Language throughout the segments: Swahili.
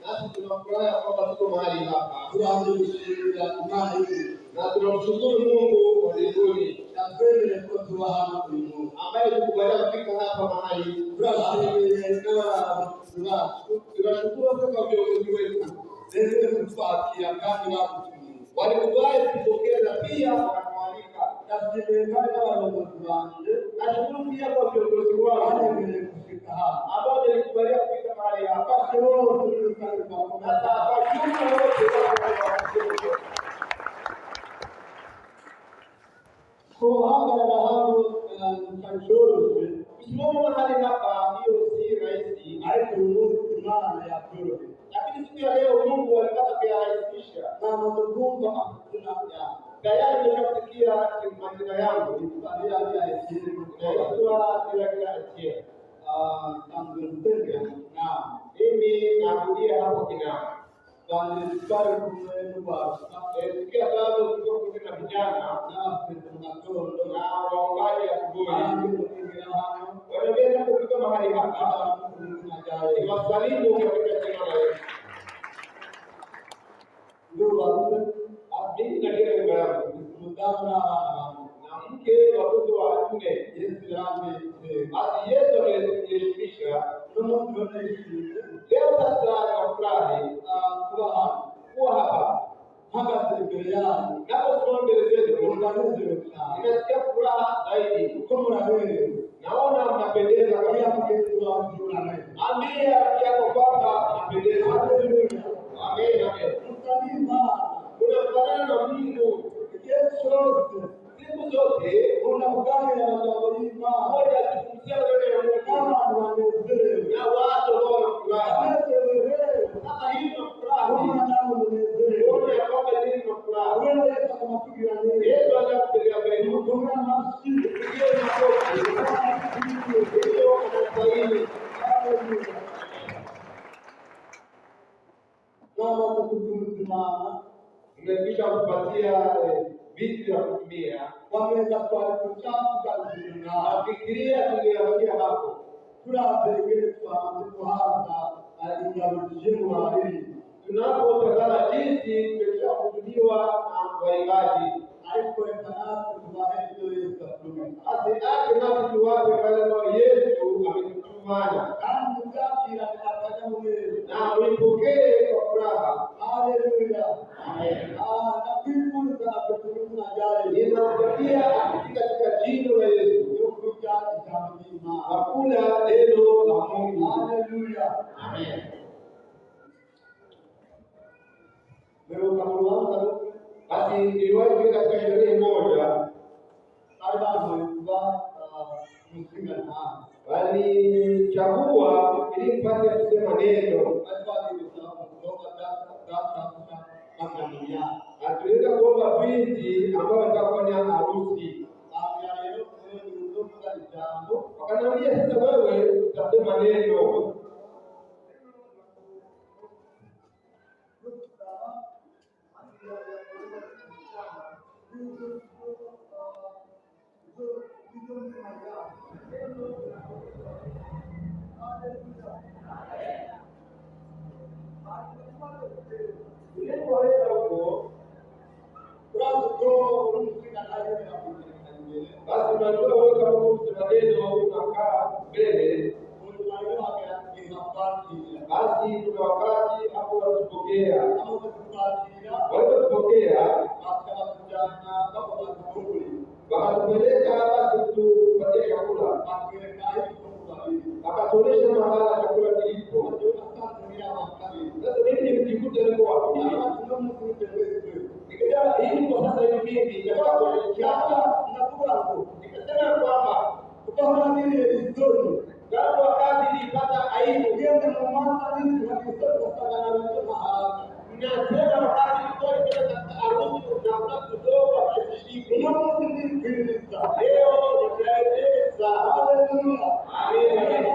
Nasi tunafurahi kwamba tuko mahali hapa. Na tunamshukuru Mungu wa mbinguni ambaye tukubalia kufika hapa mahali. Tunashukuru kwa viongozi wetu walikubali kupokea na pia wakakualika. Nashukuru pia kwa viongozi wao ambao walikubalia kufika mahali hapa. Kusimama mahali hapa hiyo si rahisi. Lakini siku ya leo Mungu alipata kuyarahisisha. Tayari nimesikia majina yangu. Mimi narudia hapo Kinama. Sikia bado kuna vijana na waongaji asubuhi. Wanaweza kufika mahali hapa. Wasalimu katika jina la Yesu. Abdi na kile yangu. Na mke watoto wa nne. Basi Yesu aliyeshirikisha. Leo sasa nafurahi kuwa hapa. Naposimama mbele zetu, ninasikia furaha zaidi. Naona mnapendeza kabisa. Ambia yako kwamba mnapendeza. Amen. Unafanana na Mungu. Siku zote unafanya moja kukusia wewe na Mungu. Na watu wanafurahi. Sasa hii ni furaha. Unaona ya kwamba nini ni furaha. Yesu anakupigia mbele. Nimekwisha kupatia vitu vya kutumia. Nafikiria tungeangalia hapo. Tunapotazama jinsi tumeshahudumiwa na waimbaji. Asiache nasi tuwape wale ambao Yesu ametutumana. Na uipokee kwa furaha. Haleluya. Amen. Ninakupatia katika jina la Yesu. Hakuna neno la Mungu. Haleluya. Amen. Basi niliwahi kwenda katika sherehe moja. Walichagua ili mpate kusema neno. Tulienda kuomba binti ambao watakufanya harusi. Wakaniambia sasa wewe utasema neno. Basi unajua wewe kama unasema neno unakaa mbele. Basi kuna wakati hapo wanatupokea. Wanatupokea wakatupeleka basi tupatie chakula. Akatuonyesha mahala chakula kilipo. Sasa mimi nilijikuta niko wapi? Nikasema hii kwa sasa hivi mimi nikasema kwamba utaona nini historia. Kama wakati nilipata aibu ninasema wakati nilikuwa katika harusi na kutoka kashiriki. Leo nitaeleza. Haleluya. Amen.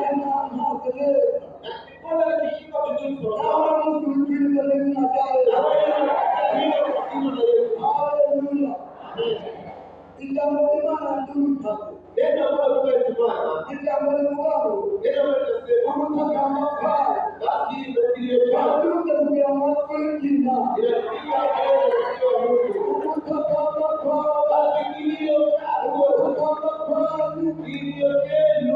basi ndio kupiga kelele sio Mungu. Basi kilio chako kilio chenu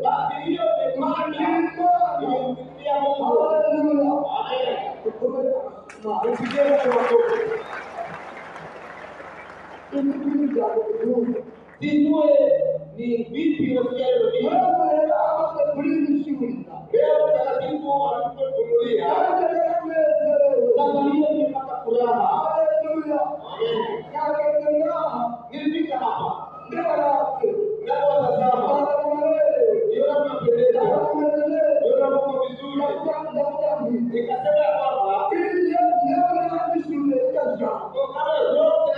basi hiyo ni maana imemfikia Mungu. Amen. Sijue ni vipi wasikiayo hii. Leo mtakatifu alipotunulia. Sasa hiyo nimepata furaha. Nilifika hapa. Napotazama. Niona mnapendeza. Niona mko vizuri. Nikasema kwamba kwa kama zote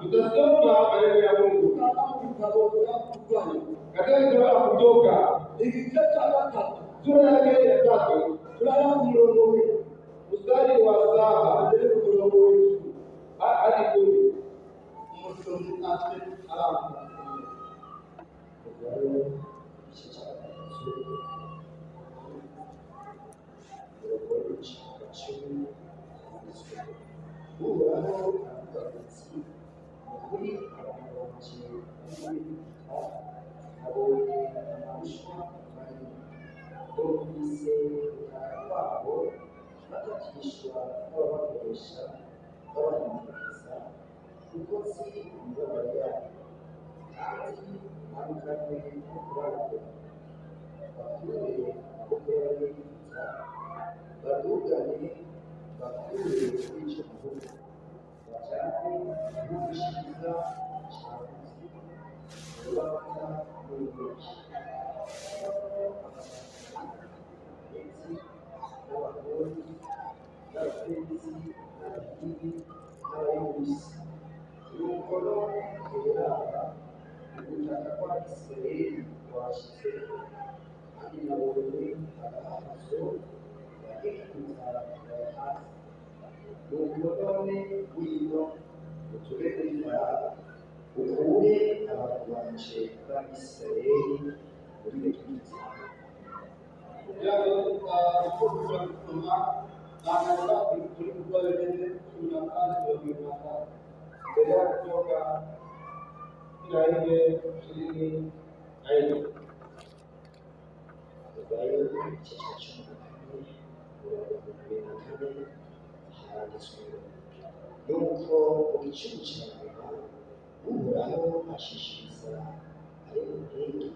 tutasoma maneno ya Mungu katika kitabu cha Kutoka sura yake ya 3 mstari wa 7 hadi 10. Uhoraho aravuga ati ukuri abagabanye n'ibitaka abonye amaruswa manini bo kwise ubutaka bwabo batakishwa n'ababakoresha babanezeza kuko nzi imibabaro yabo kandi ntandukanye no kurarwa bakure amaboko y'abegiputa badugane bakure kuri icyo gihugu bajyane igihugu cyiza cyagutse bubaka n'ubuki ndetse n'abagore n'abatetsi n'abahivi n'abayobozi nuko none kubera ubutaka bwa Isirayeli bwashyizeho kandi nabonye agahazo Egiputa hasi nuko none wino utube kw'Imana ukure abantu banje b'Abisirayeli muri Egiputa. Kugira ngo ushobora gusoma ntabwo turi gukora neza tuna kandi tubibona mbere yo kutoka ile 20 aina bayo ikicacu nuko igicucu cya nyuma uhoraho ashishiriza ari mu nkingi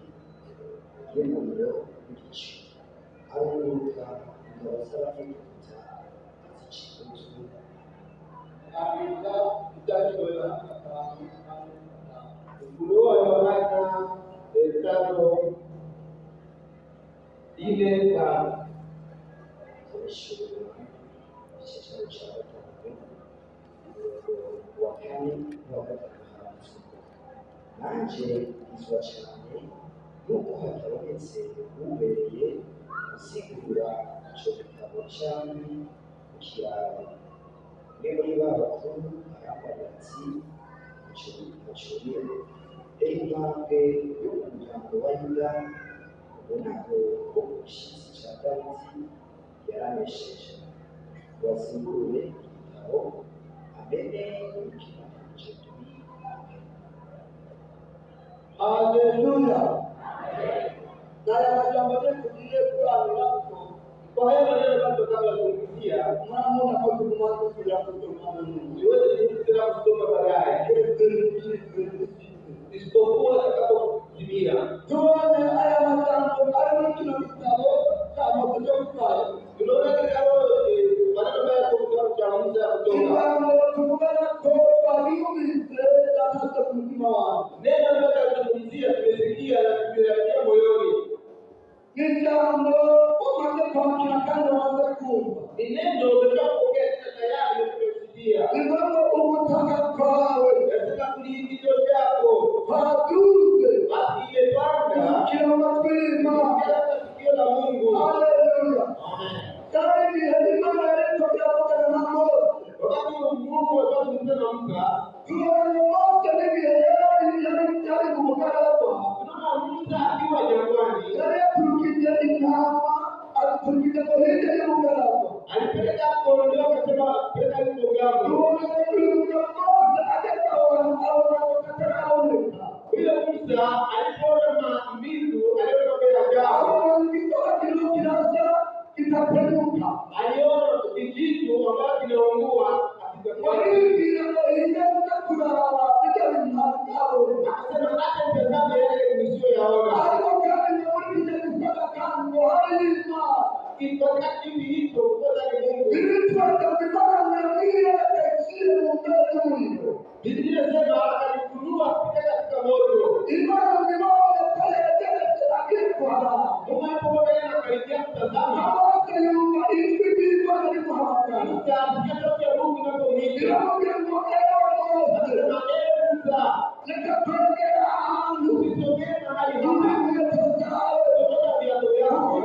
y'umuriro w'igicu aruhuka ingabo z'Abanyegiputa azica inzu abiza ibyashobora Ufunuo Yohana 5:4 icyicaro cya gatanu wa kane n'uwa gatanu nanjye bizwa cyane nuko hatabonetse ubereye gusigura icyo gitabo cyane mu kiraro umwe muri ba bakuru arambaza ati ntacuriye intambwe yo ku muryango wa Yuda ubonaho ko umushyitsi cya Dawidi yaranesheje wazingure igitabo amenye n'umutima wanje turi amen. Haleluya. Naya majambo yetu tuliye kuanza kwa hiyo maneno bado kabla kuingia mnaona kwa kumwanzo kila mtu Mungu yote ni kila kusoma baadaye isipokuwa atakapotimia tuone haya majambo hayo kila kitabu kama kutoka tunaona kitabu maneno haya kwa kitabu cha Musa kutoka tunaona kwa Biblia hata kumtima wao neno tunalozungumzia tumesikia na tumeyatia moyoni Nijambo umande kwa kando wanza kumba. Inendo umepokea tayari umesikia. Ndio ubutaka kwawe. Katika kuliingizo yako. Haduze. Basi ile panga. kinateguka. Aliona kijitu ambacho kinaungua kwa hivi inaenda kulala nikali mtao. Akasema acha nitazame yale nisiyoyaona. Alipokana na mwingine kusaka kando halima. Wakati hicho kwa Mungu. Nilipata kibara na mimi akaishia mtoto huyo. Biblia inasema akanifunua kutoka katika moto. Imani ni moja pale tena akikwa. Unapoona anakaribia kutazama. Hapo nyuma hivi kwa ni Muhammad. Ndio Mungu na kumwita. Ndio Mungu anasema nikatokea ukisogea na hali hii kutoka viatu vyako.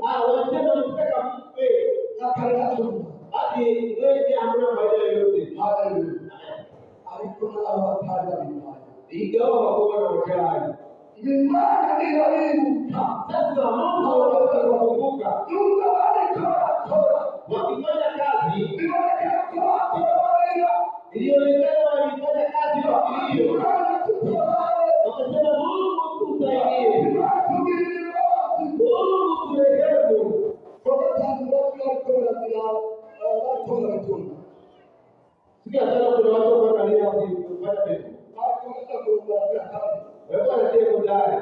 wanasema mtaka mpe na karatu. Hadi wewe hamna faida yoyote. Haleluya. Alikuna awataja vibaya. Ingawa kwa na ujali. Imani ni elimu. Sasa Mungu anakukumbuka. Mungu anakukumbuka. Wakifanya kazi, ilionekana walifanya kazi kwa hiyo. Wakasema Mungu tusaidie. Mungu turehemu. Kwa sababu sikia sana kuna watu wanaangalia kufanya vitu. Wewe unasikia kudai.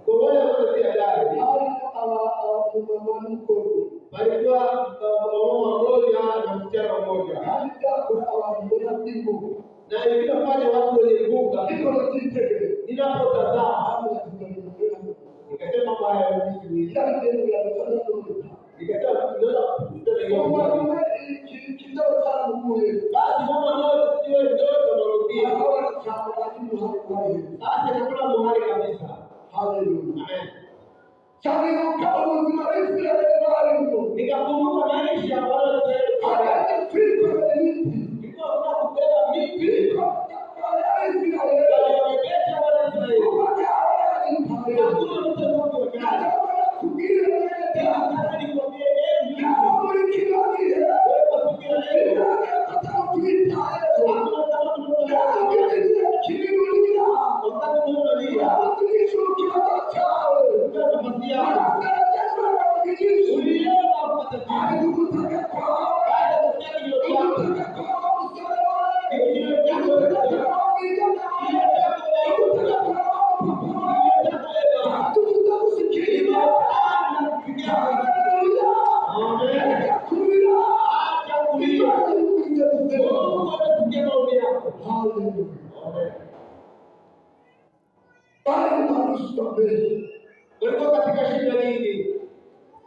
Kwa wale wanaosikia dai. Walikuwa mama mmoja na msichana mmoja. Na ilipofanya watu waliibuka. Ninapotazama nikasema baya mimi. Nikasema tunaona kidogo sana kule. Basi mama mmoja sio ndoto narudia. Sasa nakula mahali kabisa. Haleluya. Amen. Nikakumbuka maisha wala walikuwa katika shida nyingi.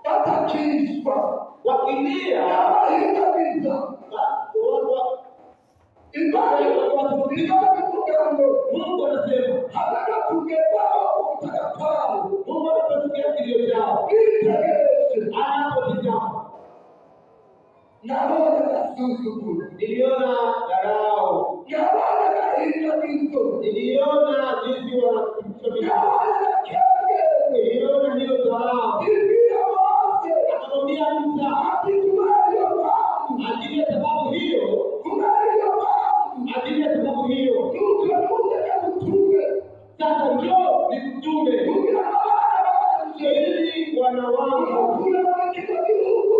Hata kiiswa wakilia Mungu anasema hata kungepao utakapao. Mungu anatukia kilio chao. Anapotizama naona susu, niliona dharau, niliona jinsi wanakutumia, niliona hiyo dharau. Akamwambia Musa, ajili ya sababu hiyo, sasa njoo nikutume ili wana wangu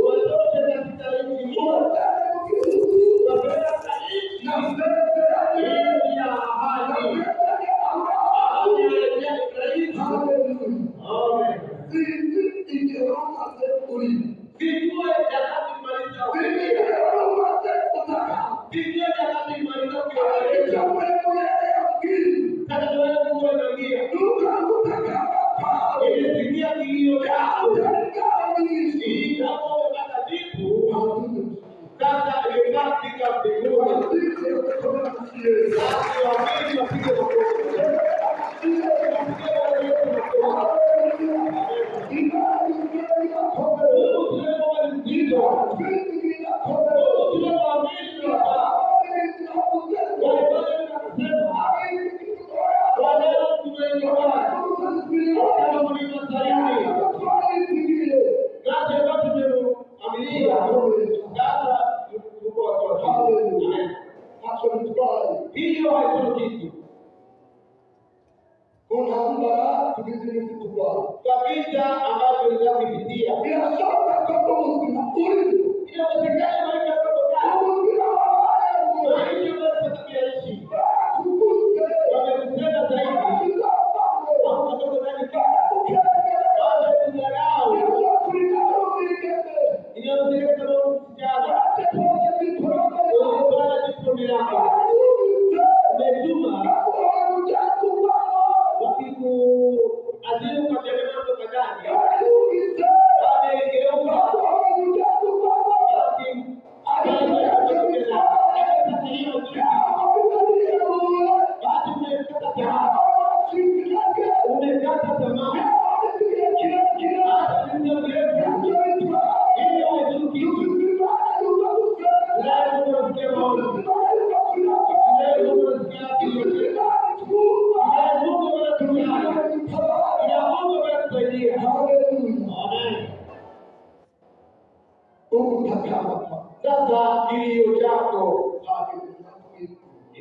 watoke katika nchi moja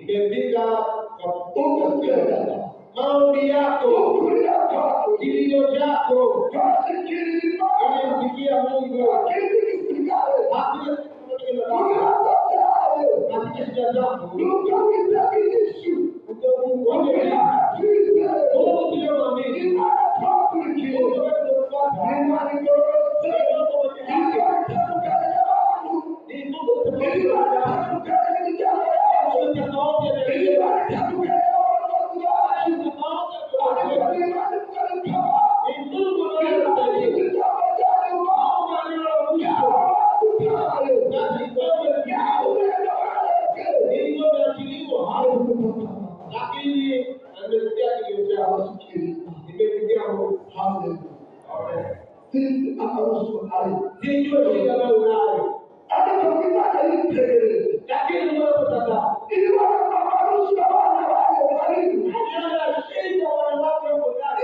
imefika katika maombi yako, kilio chako kimemfikia Mungu. Hakuna katika shida zako lakini amesikia kilio chako, imefikia Mungu. Sisi akaruhusu hai. Sijui shida ambayo unayo. Hata ukitaka ile lakini unapotaka ili wakaruhusu wana wao karibu. Hata shida wanawake wako ndani.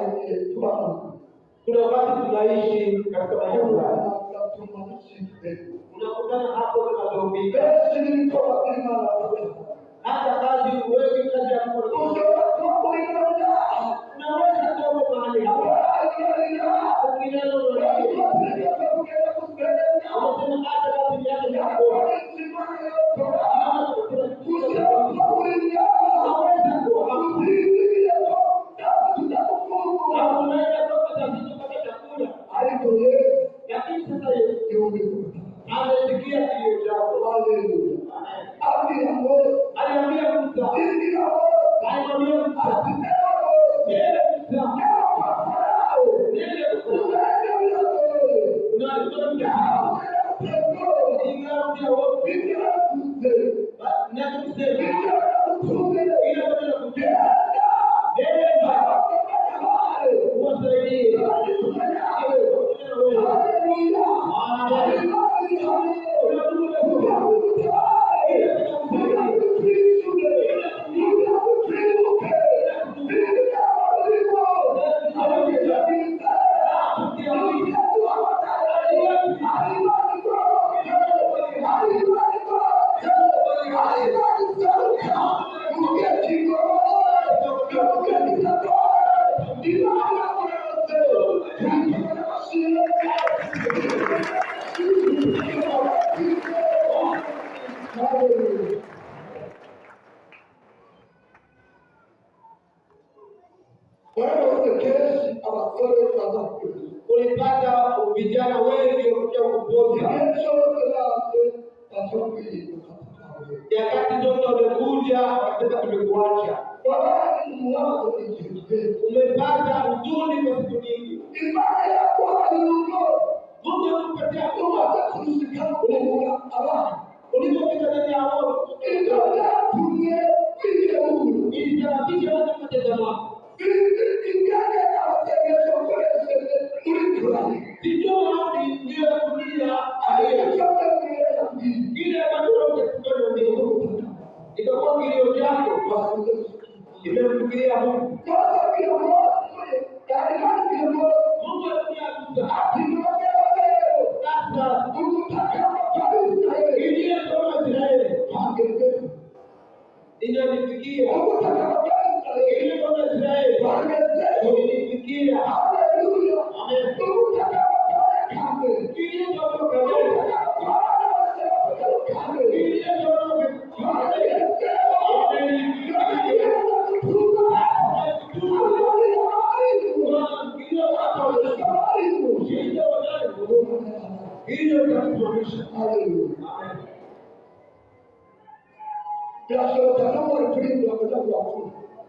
Ili kuna wakati tunaishi katika maisha unakutana hapo na madhumbi hata kazi uwezi kazi ya mkono unaweza kuwa mahali hapo ukinalo unasema hata kazi yake ni hapo Ulipata vijana wengi kuja Nyakati zote wamekuja wakisema tumekuacha. Umepata huzuni kwa siku nyingi. Mungu anakupatia ulipopita ndani ya roho ilisababisha watu kupata tamaa. Sijui maoni ndio kulia ile ambayo unataka ndio itakuwa kilio chako imemfikiria Mungu. Mungu anakuja sasa ile kama Israeli inanifikia ile kama Israeli inanifikia. Haleluya, amen. Ile kama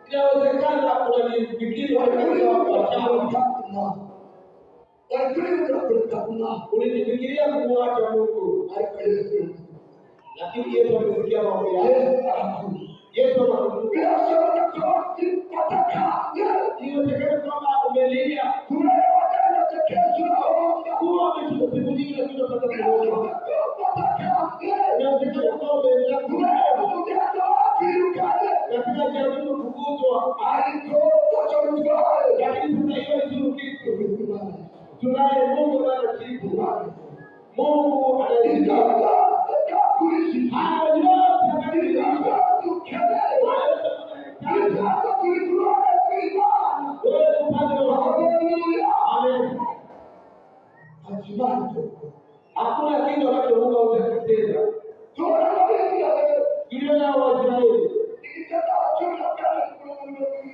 inawezekana unanifikiri ulinifikiria kumwacha Mungu, lakini Yesu amesikia maombi yako. Yesu anakuja inawezekana kama umelia kuwa umechukua tunapata kuona inawezekana kama umelia katika jamii kufukuzwa, lakini tunaiyo kitu tunaye Mungu anatibu. Mungu anaitika hakuna kitu ambacho Mungu hawezi ile na Waisraeli wakati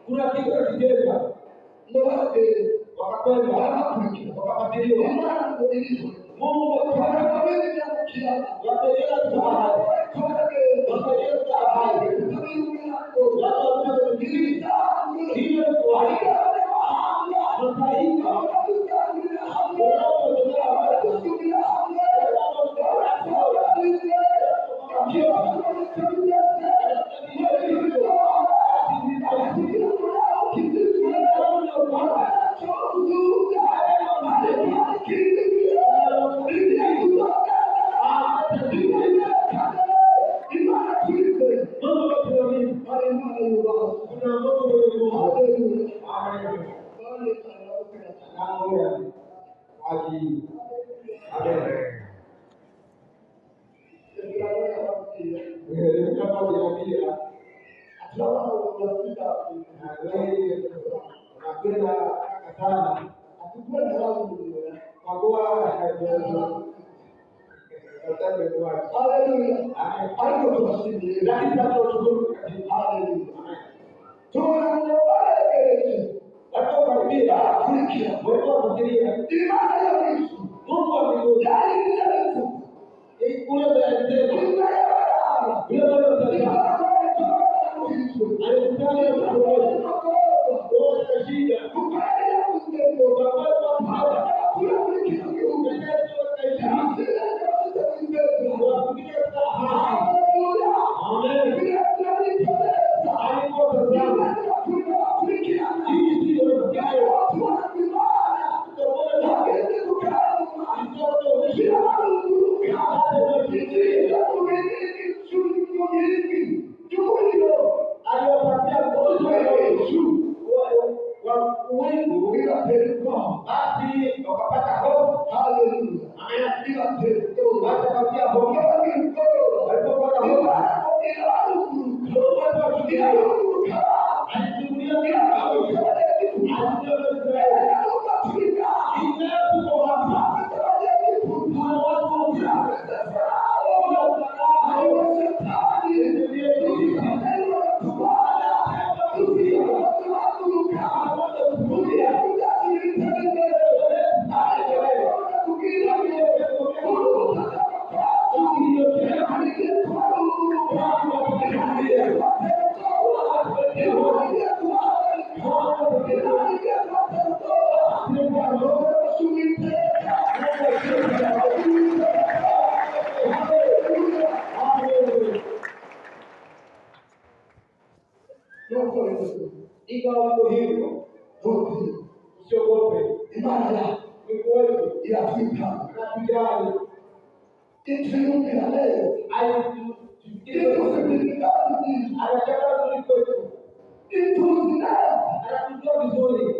kuna kitu kitenda wakakwenda wakapatiliwa Mungu akawaambia hii. Amen. Ikawa hivyo, usiogope. Imani yako inafika na kujali. Kitu ya leo anataka kuliko itu anatujua vizuri.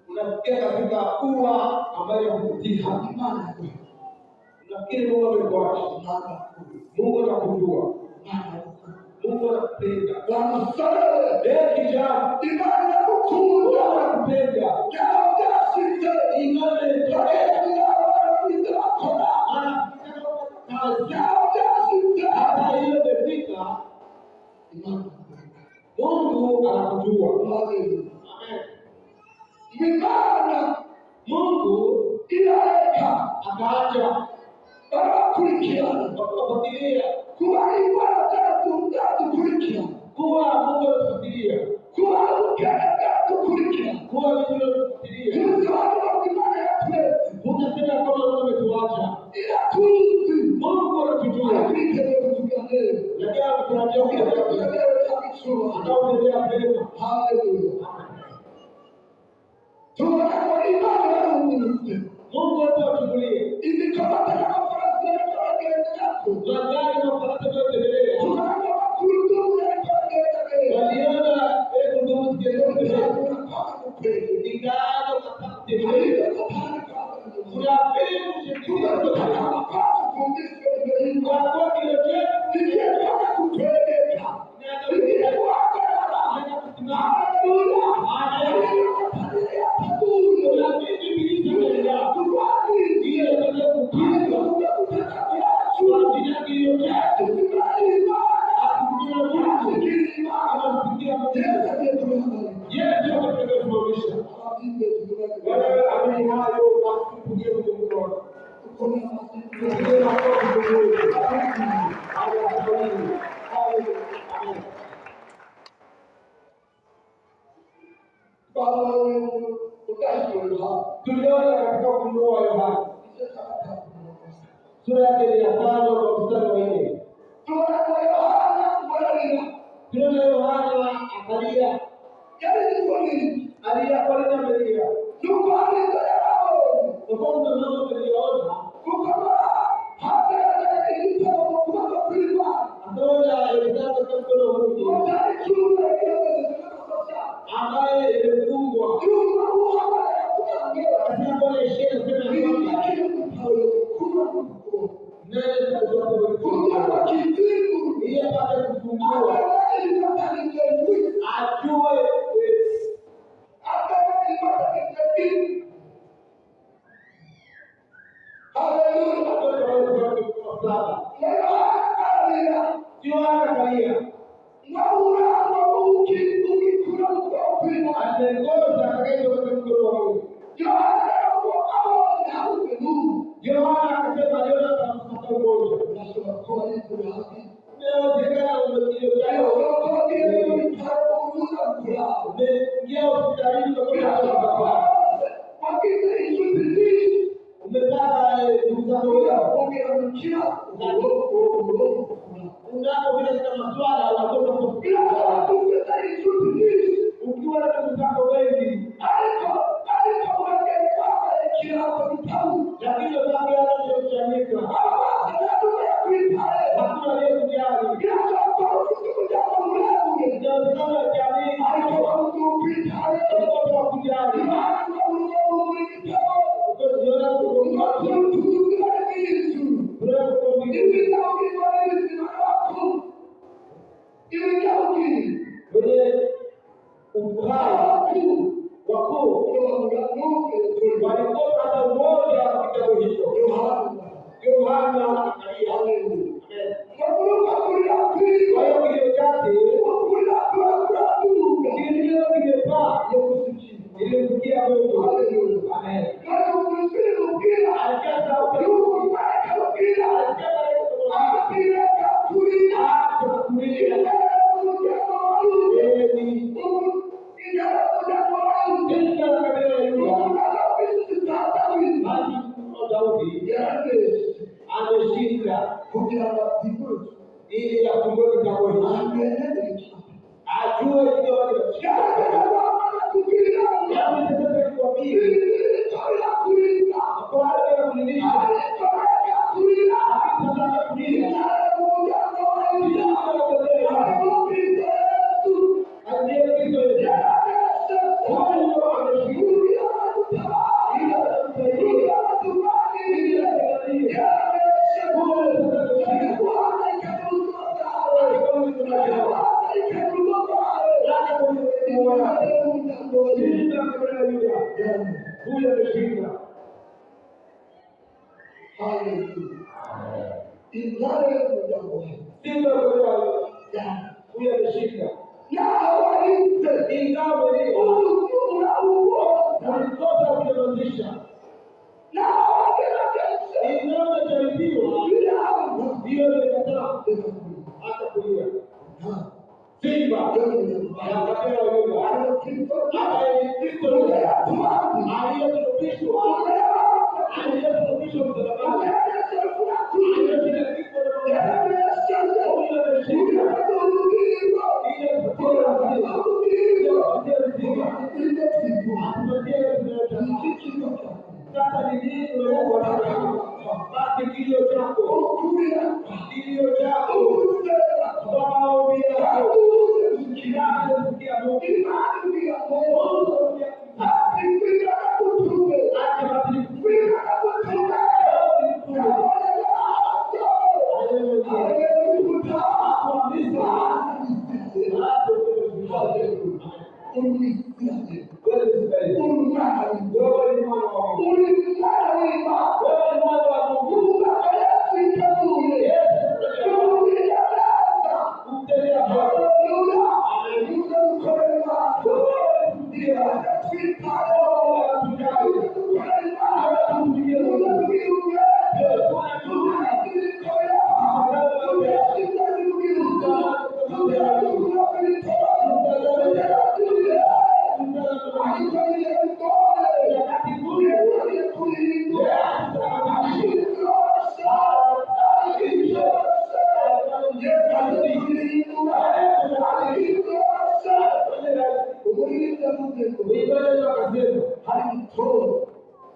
Unafikia katika ua ambayo hukutia imani. Unafikiri Mungu amekuacha? Mungu anakujua. Mungu anakupenda. Kijana, imani yako kubwa anakupenda. Mungu anakujua. Imana Mungu inaweka akaacha barakurikirana kufuatilia kuwa kurikirana kuwa Mungu anafuatilia kuwa kurikirana kuwa kufuatilia unasema kama Mungu ametuacha ila tuzi Mungu anatujua lakini tunajua ataendelea mbele. Haleluya. Tunaona imani ya Mungu atuchukulie ili kama tunafanya yako magari na farasi yote endelea. Tunaona kurudumu ya kile waliona kurudumu kidogo ingano kapate ile kuna mbegu zingine kutoka kufundisha ile kwa kile kile kutendeka na ile Amen. Tuliona katika Ufunuo wa Yohana sura yake ya 5 kwa mstari wa 4. Tunaona Yohana akalia. Alia kwa nini amelia? Kwa sababu tuliona Andola ilitaka kumkono Mungu ambaye imefungwa katika ile sheria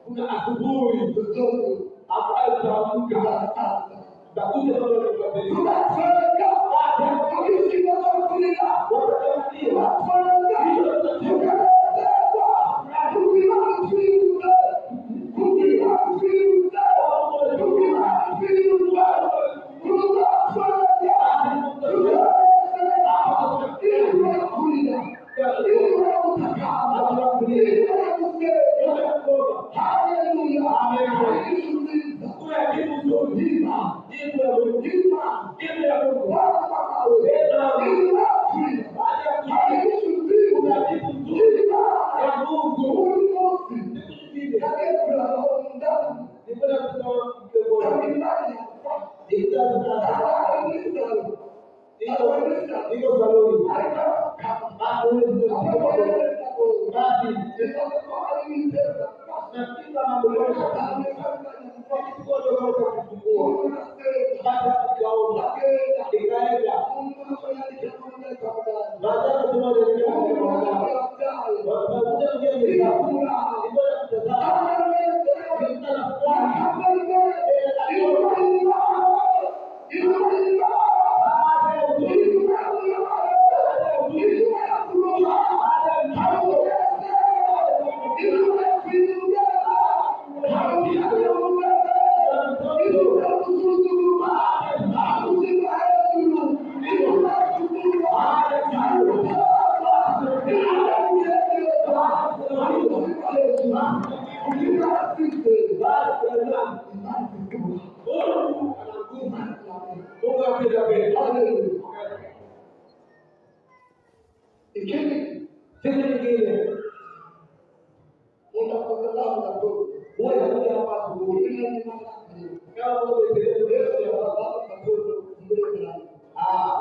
kuna asubuhi ambayo tutaamka takuja ndio tunabadilika.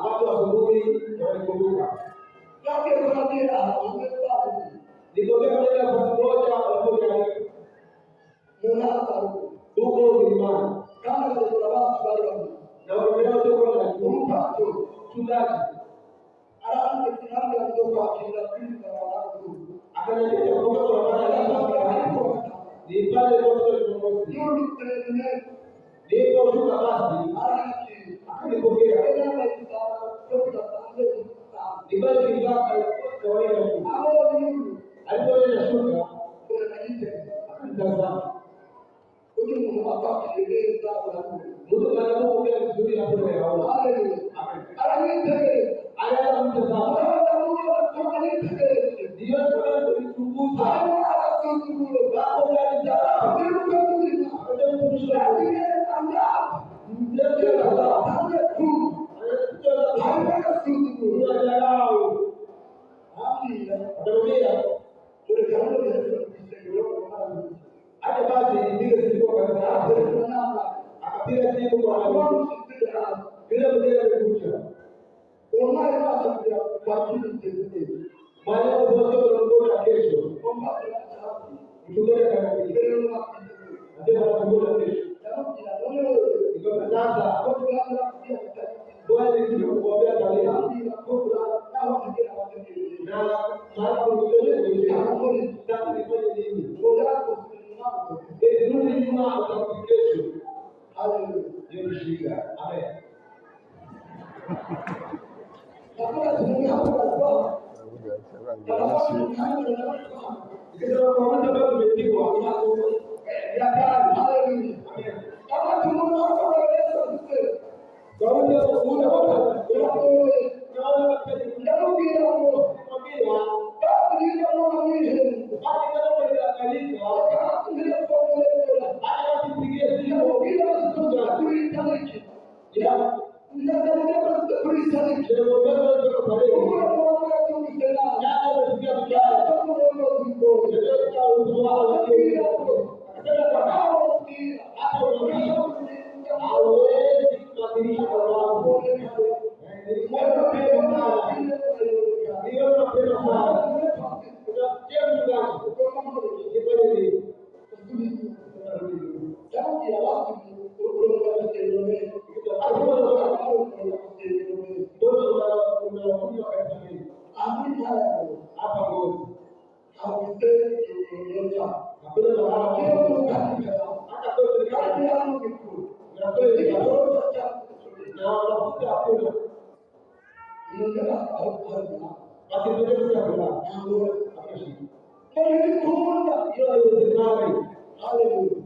Watu wa asubuhi walikumbuka. Nilipokea moja kwa moja walikuja huko milimani. Kama ndio sababu na wao tuko na chungaji. Alafu kitambo ndio kwa kila kitu na watu. Akaniambia kwa sababu wanataka ni pale kwa kiongozi. Ndipo shuka basi akanipokea. Ibali kibaka kawaida tu. Alipoenda shuka akanitazama. Mungu akapeleka Mungu anapokuja vizuri hapo leo. Haleluya. Amen. Anaanza mtazamo. Ndio kama tulichunguza. Hapo hata basi ndio sikuwa kabisa akapiga simu kwa watu bila mmoja kukuja online basi kwa kile maana kwa sababu kesho mtume akaniambia ndio watakuja kesho ndio sasa Bwana nikuombea tarehe na maana nikuombea sasa nifanye nini rudi nyuma utakapokesho. Haleluya. Ndio shida. Amen. Hakuna tungia hapo kwa. Ndio kwa maana bado tumepigwa. Ya kale. Haleluya. Amen. Kama tunaona kwa Yesu Kristo. Kwa hiyo kuna watu naona katika ndio ndio kweli na wanafuta hakuna asipeleke hakuna kwa hiyo haiwezekani. Haleluya.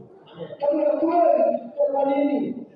Kama kweli kwa nini?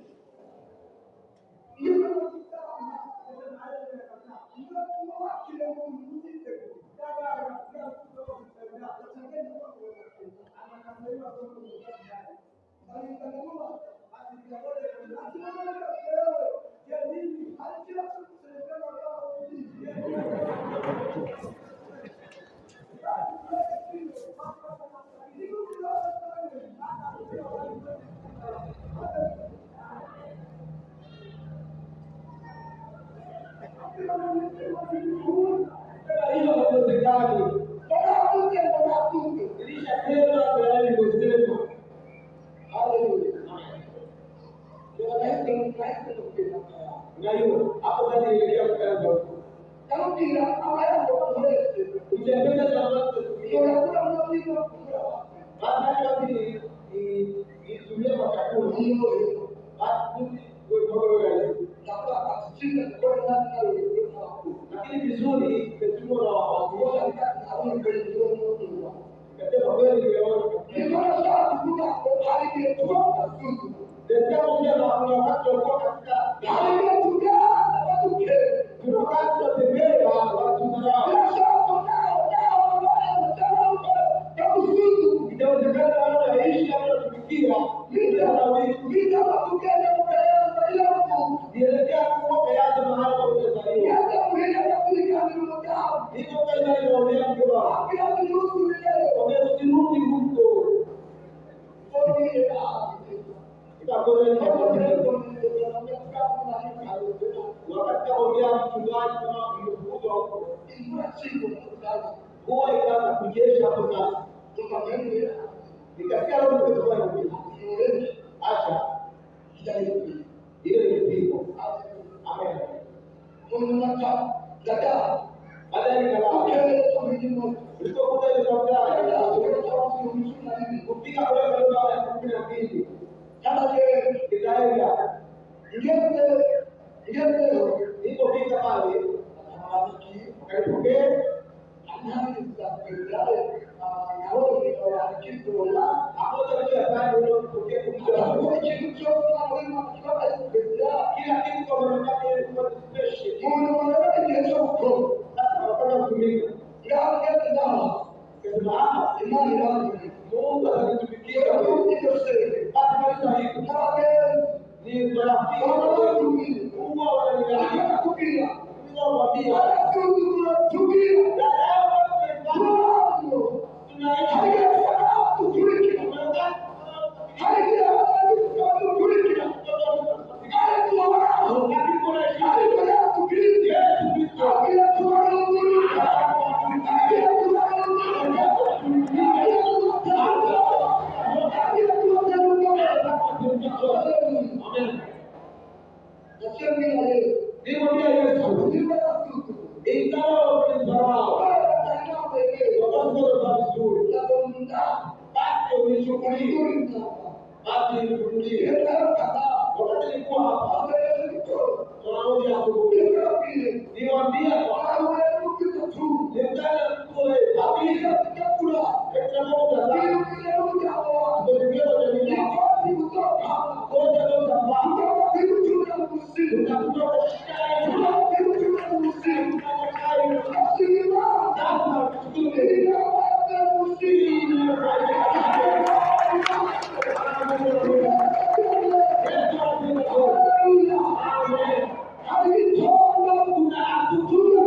Lakini vizuri petumo na wakuosha haoni kwenye mdomo kasema kweli nimeona sasa kutoka hali ile kutoka siku ndio moja na wakati walikuwa katika hali ile tukaa watu kile tunakata tembea watu nao inawezekana wanaishi hapo tukifikia bila matukio nielekea kuoga yaje mahali pa kuzaliwa. Hata mwili Afrika ni mmoja. Ndio kaida inaongea kwa. Bila kuhusu leo. Wamesirudi huko. Wakati ongea mchungaji kama mlikuwa huko. Huwa ikaanza kujesha hapo sasa. Nikasikia leo nimetoka huko. Acha. Ile ni pigo. Amen. Unataka dada baada ya kala mjini ulipokuwa ile kupiga kwa sababu ya kufanya mbili kama ile kidaia ingine iko pika pale kaipokea anani za kidale yao ni wa kitu la hapo ndio pale ndio kupokea kwa kitu kwa wema kwa kila kitu kwa maana kwa special unaona ni huko sasa wanafanya kutumika ngao ngao kesema imani ndio Mungu anatumikia kwa hiyo sasa basi hivi kama ni marafiki Mungu ananiambia kupiga ndio Hallelujah.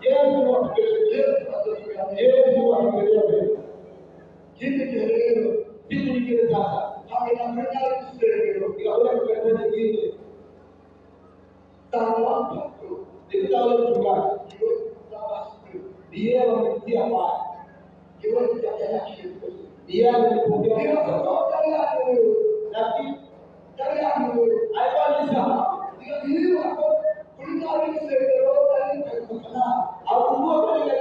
Yesu atukelea kitu kielewelo kitu kingine sasa kama inafanya kielewelo ikaweza kupeleka nyingine tawa nitawe tumbaka ndiye wametia pale kiwa kitakaya kitu ndiye alipokea lakini tayari alifanya ndio hapo kulingana na kielewelo alipokea au kwa ile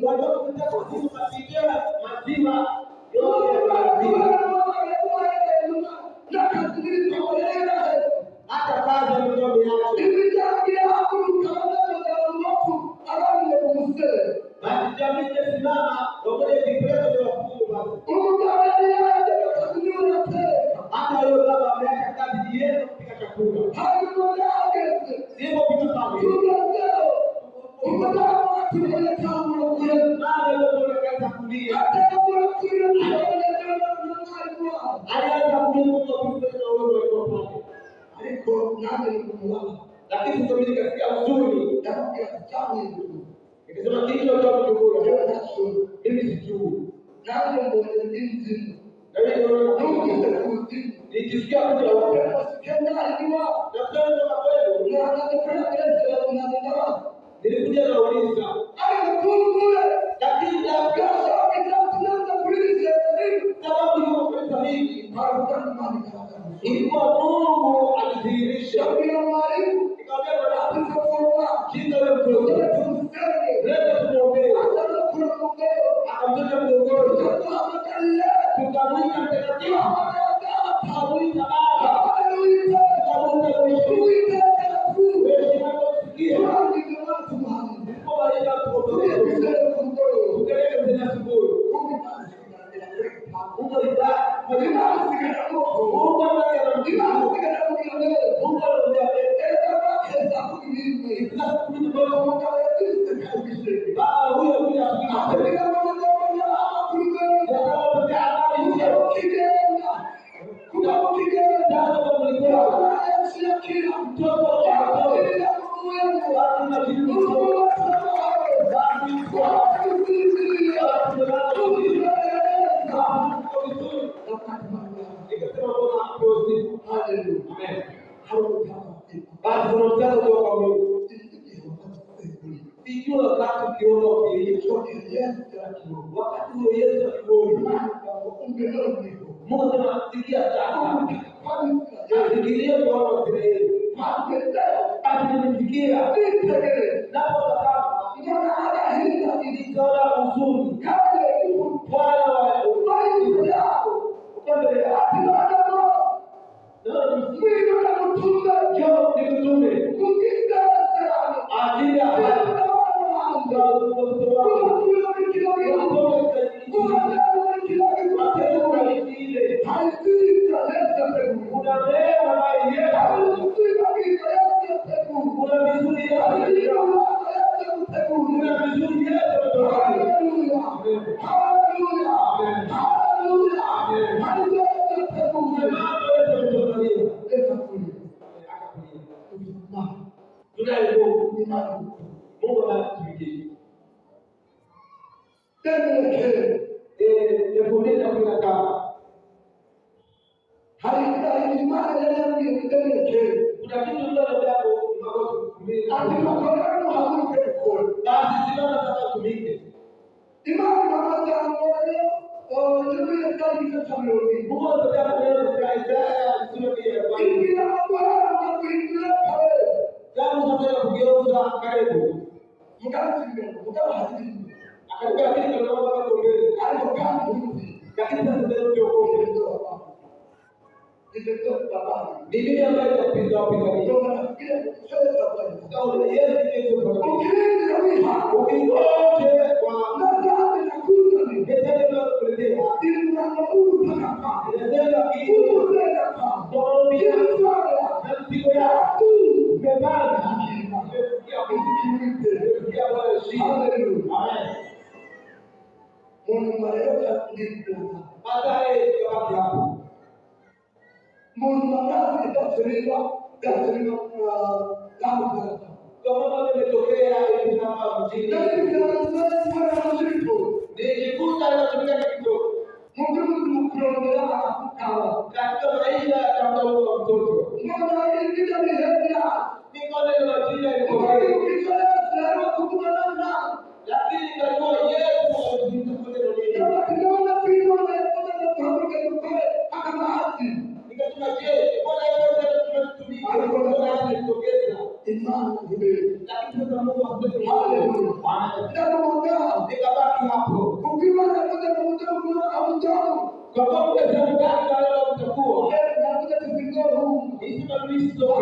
Why don't Basi jamii itasimama pamoja kipeleka kwa wafungu basi. Hata leo baba ameacha kazi yenu kupika chakula. Sio kupika pale. Lakini tukamili katika uzuri nikisema kitu cha kukula mimi sijui nikisikia kuja huko nilikuja nauliza lakini sababu hiyo pesa hii ilikuwa Mungu alidhihirisha jina la mtoto leta tumombee akamtoka mgogoro tukamwita mtakatifu tukamwita baba tukamwita mwisho heshima kusikia tukamaliza tukeleke mtena sukuru Mungu ibada Mungu basi tunamtaka kwa Mungu. Sijui wakati ukiona ukilichoka wakati huo Yesu akiona Mungu anasikia sana. Asikilie kwa Israeli. Asimsikia. Napo kama niliona huzuni. Wala Mungu anatubariki. Biblia ambayo inapinga wapinzani. Mungu mwanadamu itasiriwa kama kama imetokea hivi kama mjini. Nilikuta inatumika kidogo. Mungu kuongelea kawa katika maisha ya mtoto wa mtoto. Mbona hili ndio ni niko na jina ilikuwa lakini kama Yesu alizungumza neno tunaona pia nikasema je, mbona hiyo tunatumia kwa kutokeza imani hivi lakini sasa Mungu asifiwe. Haleluya. Nikabaki hapo. Ukiwa na mtu au mtoto kwa sababu ya jambo gani leo utakuwa na kuja kufikia huu isima Kristo kwa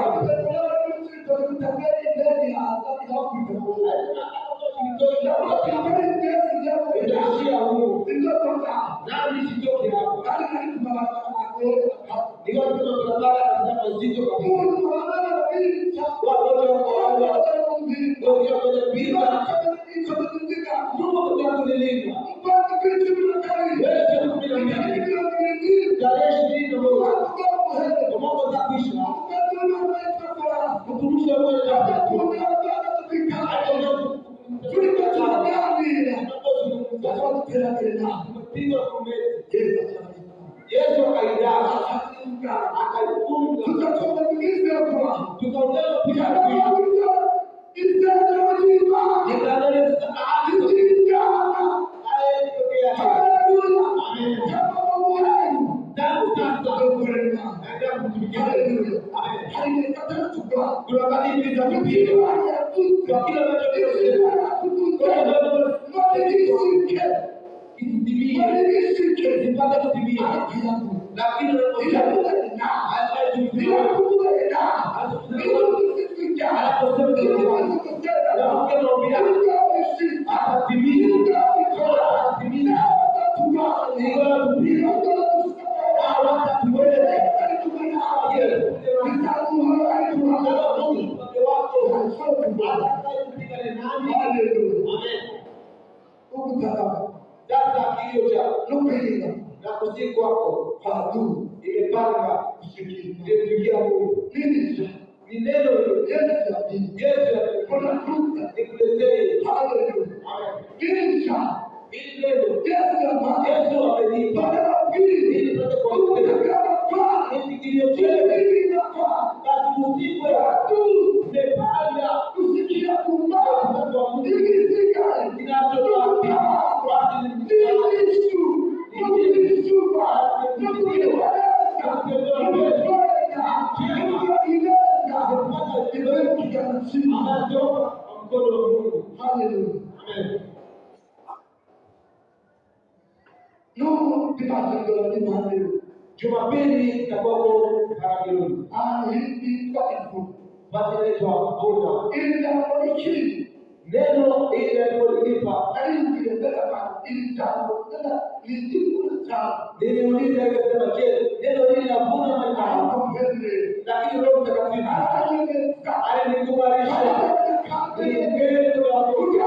itaishia huko. Nami sitoki hapa. Ni watu wa barabara na mazito kabisa. Watu wa kawaida ndio kwenye bila Mungu atakulinda. Wewe bila mimi. Tarehe 20 Mungu atakuisha. Mtumishi wa Mungu Yesu akaidaka akaifunga tukaongeza pia sasa kilio cha na kusiku wako hadu imepanga kufikia Mungu. Ni neno Yesu nikuletee. Haleluya. Ili neno Yesu amenipa ili tupate kuona ni kilio chetu basi usiku nimepanga kusikia kumba nikisika ninachotoa Jumapili itakuwa Kagiruni. Basi inaitwa Bunda. Neno ile alilolipa niliuliza akasema, je, neno hili la Bunda lakini Roho Mtakatifu alinikubarisha ni neno la Bunda.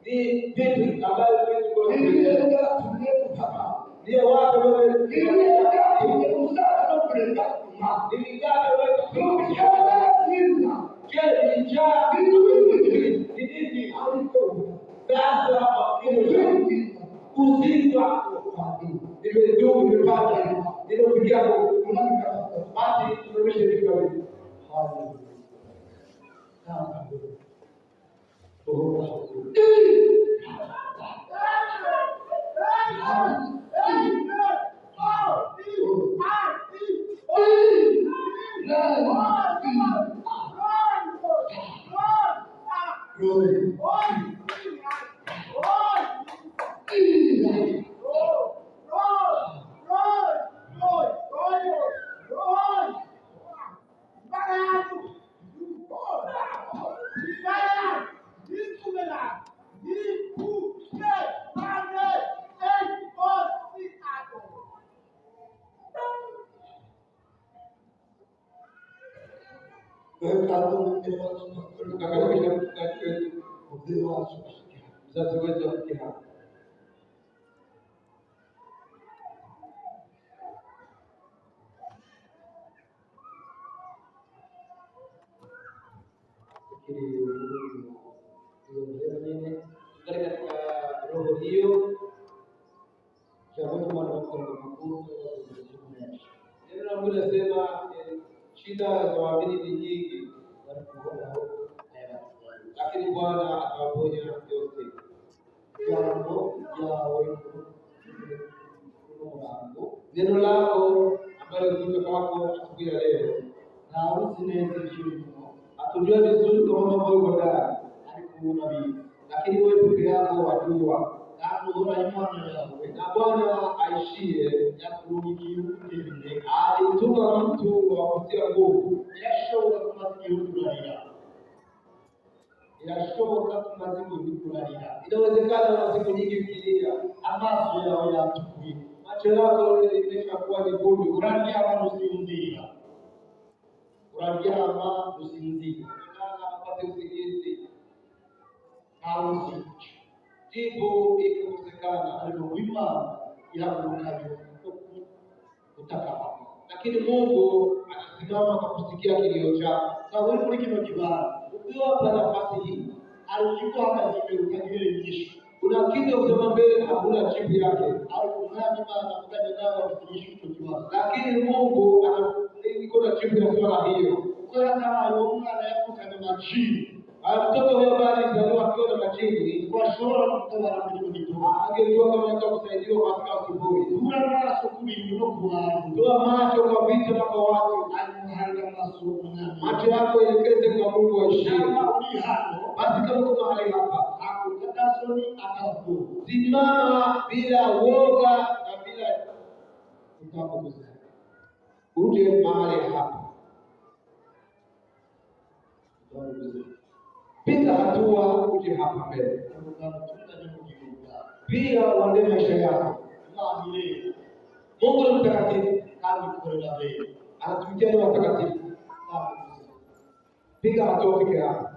Ni vitu ambavyo ndio watu roho hiyo neno la Mungu linasema shida za waamini ni nyingi, lakini Bwana atawaponya yote. Neno lako ambalo limetoka kwako asubuhi ya leo hatujua vizuri kwa mambo ambayo uko ndani, lakini lakini wewe peke yako wajua. Na Bwana aishie alituma mtu wa kutia nguvu. Inashoboka kumazikurarira. Inawezekana na siku nyingi kulia amaso yao yatukui. Macho yako imeshakuwa ni gumu. Unaryama usinzira. Uraryama usinzira. Kana apate usingizi. Hausi. Jibu ikosekana alivyoima yakurukayo utakapa. Lakini Mungu anasimama kwa kusikia kilio chako. Sababu wewe kile kibali ukiwapa nafasi hii alikuwa akazimeruka ile nyishu. Kuna kitu kusema mbele hakuna jibu yake. Alikumwambia anakutana nao kufikirisha kitu. Lakini Mungu iko na jibu ya swala hiyo. Kwa kama yona na yako kana majini. Mtoto huyo bali ndio akiwa na majini kwa shora mtoto anamjua. Angejua kama anataka kusaidiwa katika asubuhi. Kuna mara sokoni ndio kwa. Toa macho kwa vitu na kwa watu. Alihanga masukuna. Macho yako elekeze kwa Mungu aishie. Kama ulihano basi kama uko mahali hapa hakukatazoni atafu. Simama bila woga na bila kutakuza. Uje mahali hapa. Pita hatua uje hapa mbele. Pia uende maisha yako. Mungu ni mtakatifu. Anatumikia ni watakatifu. Piga hatua peke yako.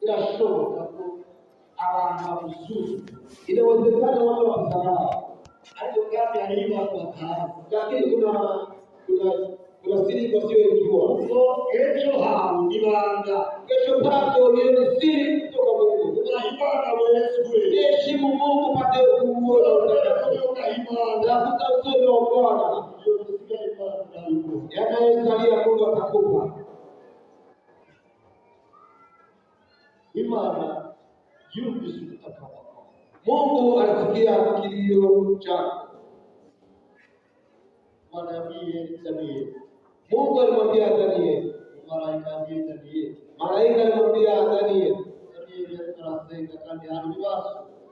Inashoboka abantu bakuzuzu. Inawezekana watu wakisahau. Aliyogapi aliiba kwa taabu. Lakini kuna siri kwa sio kujua. Kesho hao ni banga. Kesho pako ni siri kutoka Mungu. Unaibada Yesu. Heshimu Mungu pate kuona na kutafuta wa Bwana. Yanayosalia Mungu atakupa. Imani yupi utakapo. Mungu anasikia kilio chako. Mwanabii Danieli. Mungu alimwambia Danieli, malaika alimwambia Danieli,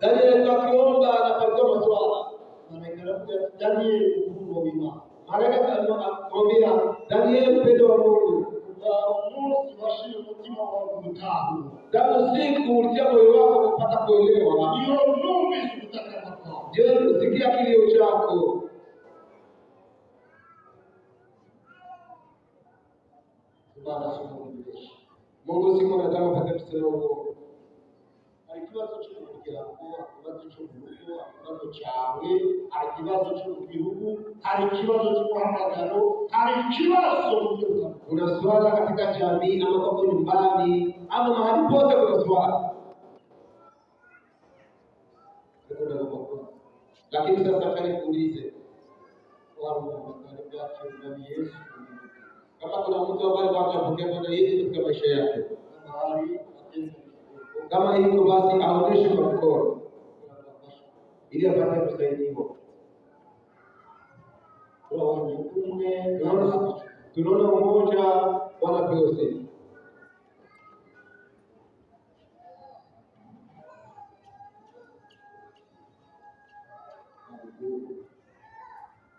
Danieli akiomba anapata maswala. Danieli mkuu wima. Malaika alimwambia Danieli mpendo wa Mungu. Kama siku ulitia moyo wako kupata kuelewa. Ndio Mungu sikutaka kwa. Ndio kusikia kilio chako. Mungu siku anataka pata msemo. Alikibazo cyo kugira ko kibazo cyo kuruko kibazo cyawe alikibazo cyo kugihugu hari kibazo cyo kuhamagaro hari kibazo kuna swala katika jamii ama kwa nyumbani ama mahali pote kuna swala. Lakini sasa kani kuulize wao na Yesu. Kama kuna mtu ambaye anapokea Bwana Yesu katika maisha yake, kama hivyo basi aoneshe kwa mkono ili apate kusaidiwa. Tunaona mmoja wanapewa sisi.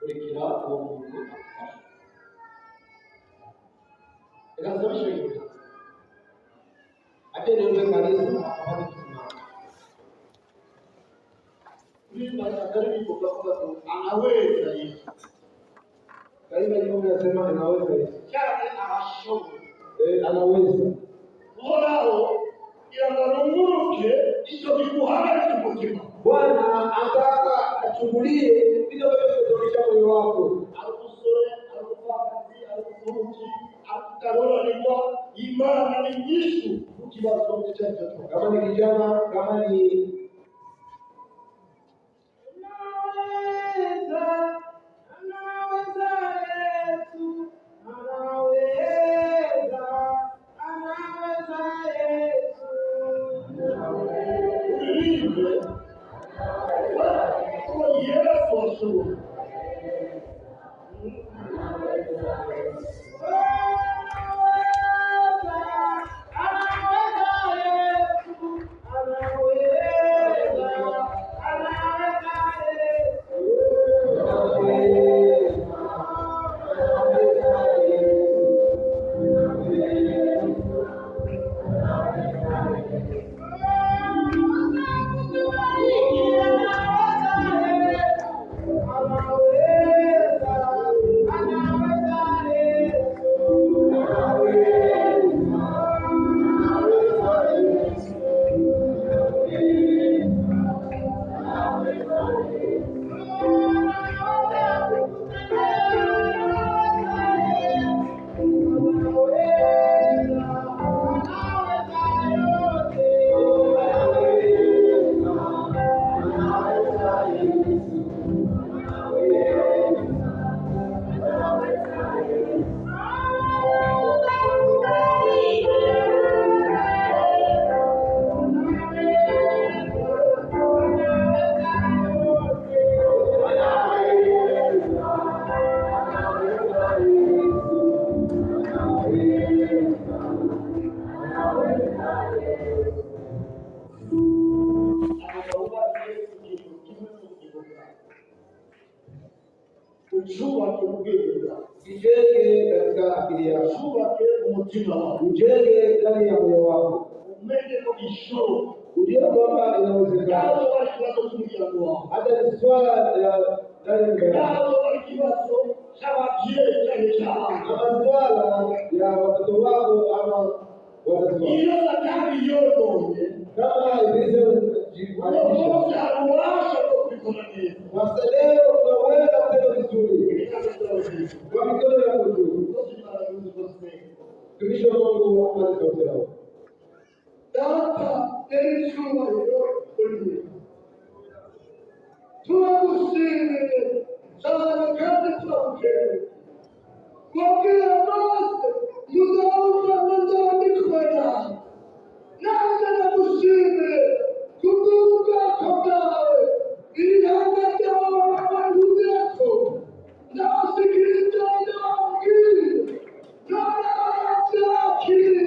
Kila Mungu lazima shiwe. Hata ndio kanisa hapana kusimama. Mimi nasafiri kwa sababu anaweza hivi. Kaima Mungu anasema anaweza hivi. Chake anashoka. Anaweza. Wao ila munguke hicho kikuhana kipotima. Bwana anataka achungulie bila wewe kutonisha moyo wako. Alikusore, alikufakazi, alikufunji Karora likuwa imani ni Yesu ukiwa mchezo. Kama ni kijana, kama ni Yesu. Ujenge katika akili yako, ujenge ndani ya moyo wako, ujue kwamba inawezekana. Hata ni swala ya ndani yako, ama swala ya watoto wako ama wazazi wako, kama ilivyojiandikisha leo unaweza kutenda vizuri kwa mikono yako tu. Tumishi wa Mungu amaliza sauti yao. Data elishuwa yote tunakushimire sana kandi tunakushimire kwa kila basi muzaona muzandikwana nanda nakushimire kukumbuka kwawe ili hangata abantu yako nasikiliza naongili naakile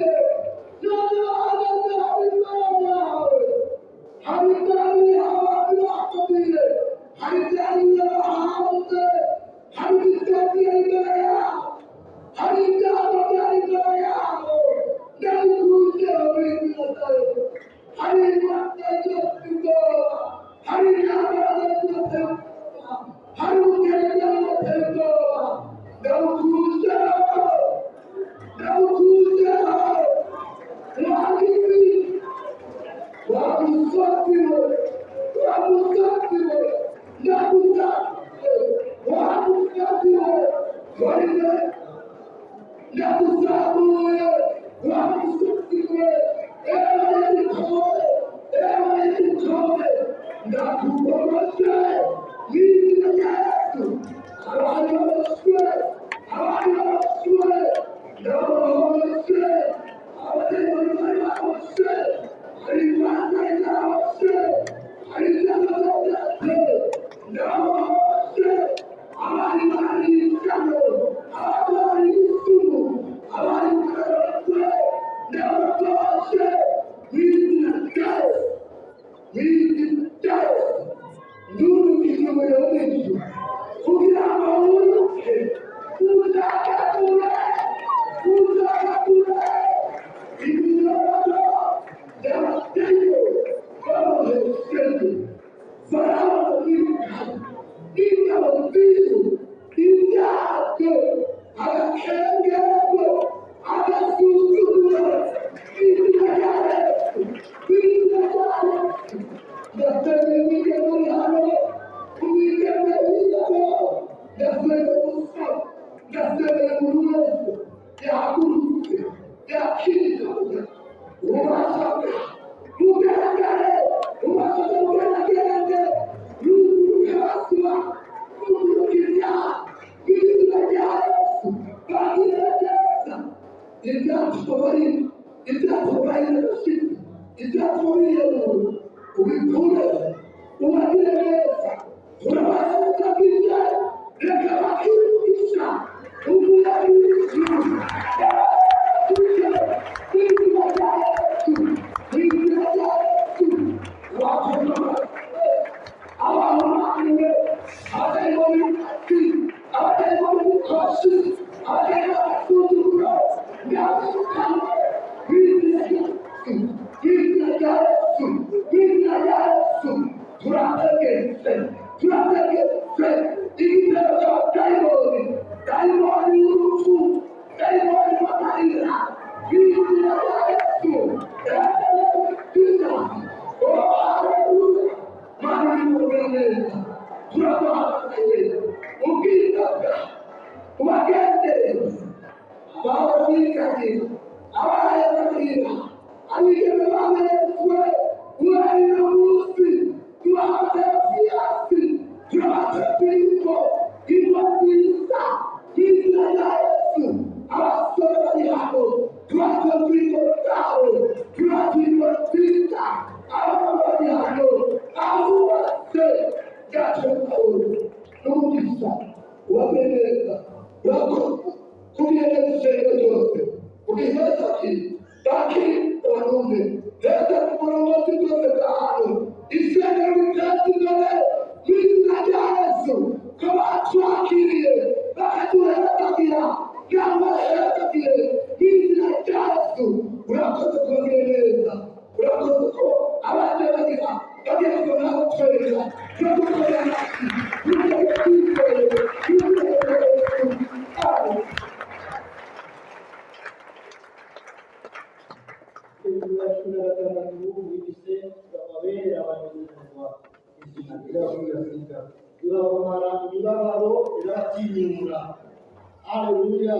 Haleluya.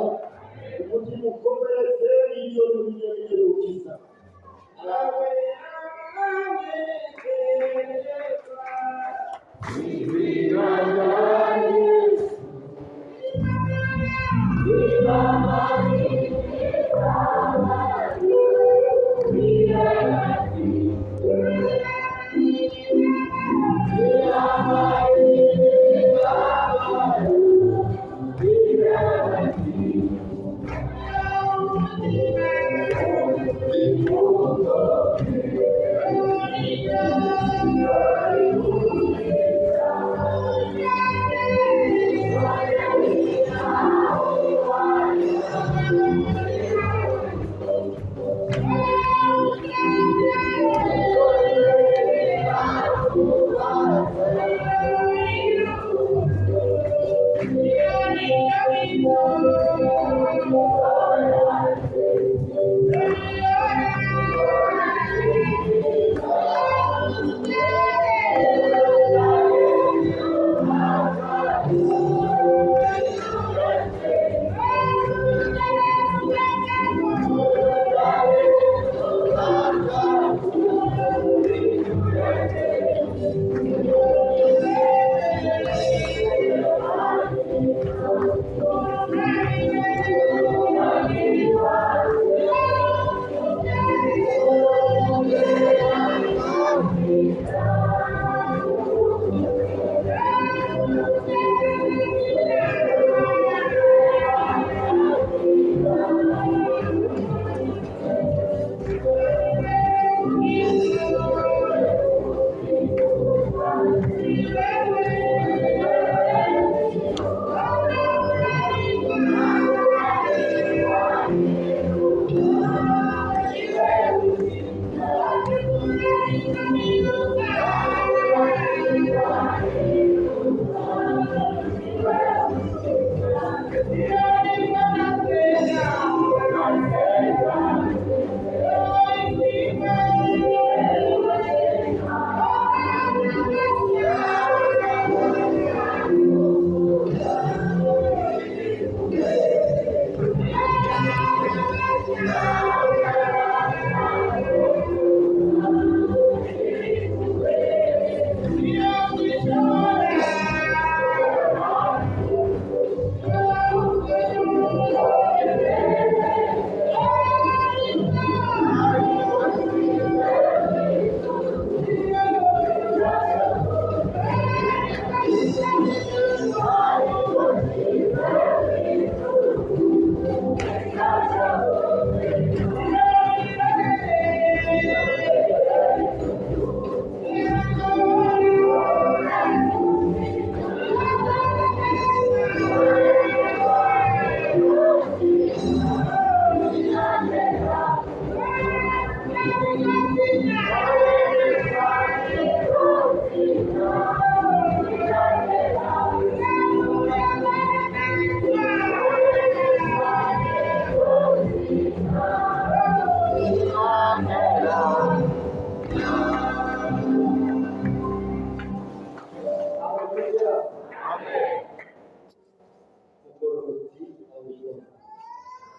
Umutima ukomeretse iyo n'ibyo ukiza.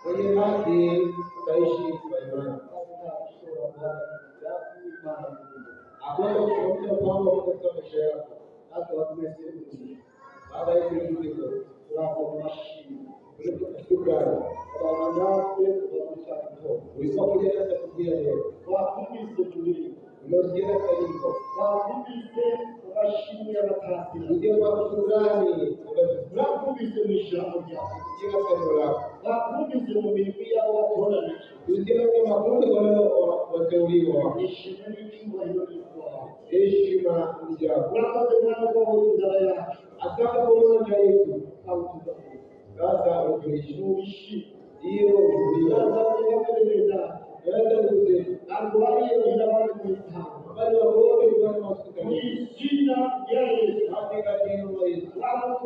Wenye haki utaishi kwa imani. Hakuna kushirikisha mpango katika maisha yako. Hata watu wengine baada ya hiyo tunako mashini shukrani kwa wanadamu kwa mtoto ulipokuja katika kuja leo kwa kumsaidia unasikia kaliko kwa kumsaidia kwa mashini ya kazi ndio kwa shukrani na kumsaidia moja kila sehemu lako na kumsaidia watu ndio kama makundi wao wateuliwa heshima ni jambo asante kwa mwana yetu au sasa ukishuishi hiyo ndio ndio angalia ila wale bali wote kwa hospitali jina ya Yesu katika jina la Yesu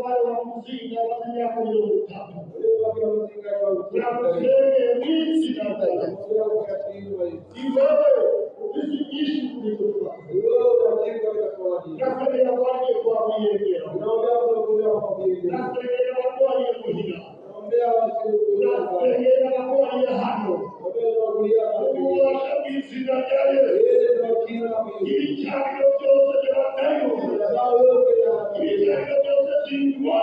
wale wa mzinga wazia kwa tatu wale wa mzinga kwa tatu mimi na kwa katika Yesu usisikishi kuliko wewe unajinga kwa hii nasema ya wale kwa yeye unaomba kwa yeye nasema ya kwa yeye naombea wasio na kwa yeye hapo Thank you.